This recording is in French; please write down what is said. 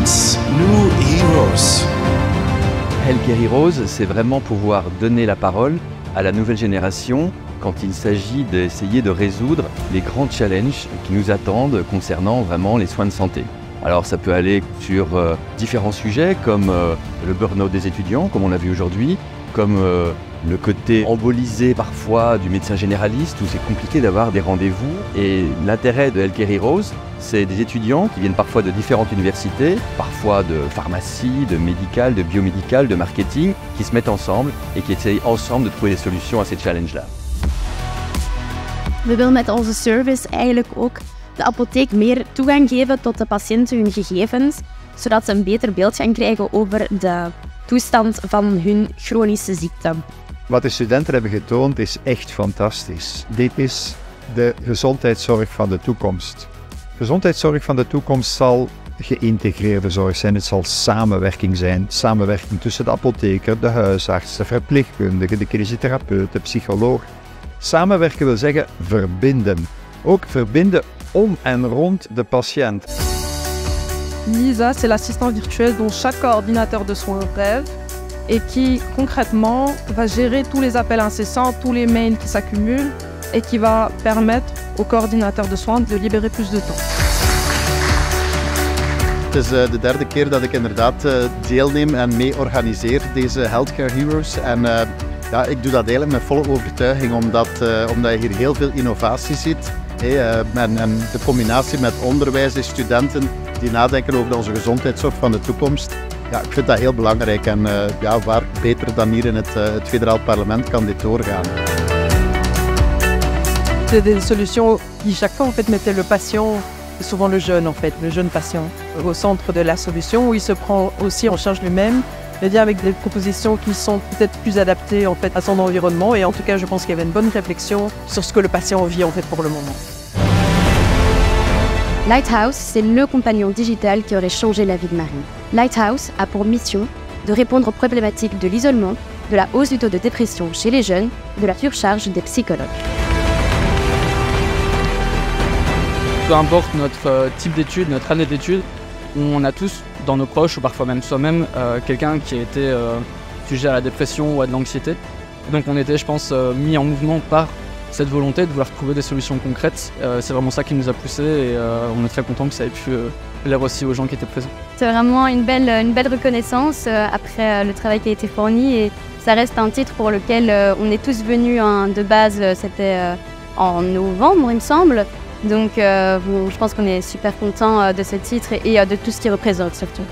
presents New Heroes. Healthcare Heroes, c'est vraiment pouvoir donner la parole à la nouvelle génération quand il s'agit d'essayer de résoudre les grands challenges qui nous attendent concernant vraiment les soins de santé. Alors ça peut aller sur différents sujets comme le burn-out des étudiants, comme on l'a vu aujourd'hui, comme le côté embolisé parfois du médecin généraliste où c'est compliqué d'avoir des rendez-vous. Et l'intérêt de Healthcare Heroes, c'est des étudiants qui viennent parfois de différentes universités, parfois de pharmacie, de médical, de biomédical, de marketing, qui se mettent ensemble et qui essayent ensemble de trouver des solutions à ces challenges-là. We willen met onze service eigenlijk ook de apotheek meer toegang geven tot de patiënten hun gegevens, zodat ze een beter beeld gaan krijgen over de toestand van hun chronische ziekte. Wat de studenten hebben getoond is echt fantastisch. Dit is de gezondheidszorg van de toekomst. Gezondheidszorg van de toekomst zal geïntegreerde zorg zijn. Het zal samenwerking zijn. Samenwerking tussen de apotheker, de huisarts, de verpleegkundige, de kinesitherapeut, de psycholoog. Samenwerken wil zeggen verbinden. Ook verbinden om en rond de patiënt. Lisa, c'est l'assistant virtuel dont chaque coordinateur de soins rêve et qui concrètement va gérer tous les appels incessants, tous les mails qui s'accumulent et qui va permettre au coordinateur de soins de libérer plus de temps. Het is de derde keer dat ik inderdaad deelneem en mee organiseer deze Healthcare Heroes. En ja, ik doe dat eigenlijk met volle overtuiging omdat je hier heel veel innovatie ziet. En de combinatie met onderwijs en studenten die nadenken over onze gezondheidszorg van de toekomst. Ja, ik vind dat heel belangrijk en ja, waar beter dan hier in het federaal parlement kan dit doorgaan. C'est des solutions qui chaque fois en fait mettaient le patient, souvent le jeune patient, au centre de la solution où il se prend aussi en charge lui-même, c'est-à-dire avec des propositions qui sont peut-être plus adaptées en fait à son environnement et en tout cas je pense qu'il y avait une bonne réflexion sur ce que le patient vit en fait pour le moment. Lighthouse, c'est le compagnon digital qui aurait changé la vie de Marie. Lighthouse a pour mission de répondre aux problématiques de l'isolement, de la hausse du taux de dépression chez les jeunes, de la surcharge des psychologues. Peu importe notre type d'études, notre année d'études, on a tous dans nos proches ou parfois même soi-même quelqu'un qui a été sujet à la dépression ou à de l'anxiété. Donc on était, je pense, mis en mouvement par cette volonté de vouloir trouver des solutions concrètes. C'est vraiment ça qui nous a poussés et on est très content que ça ait pu plaire aussi aux gens qui étaient présents. C'est vraiment une belle reconnaissance après le travail qui a été fourni et ça reste un titre pour lequel on est tous venus de base, c'était en novembre il me semble. Donc je pense qu'on est super content de ce titre et de tout ce qu'il représente surtout.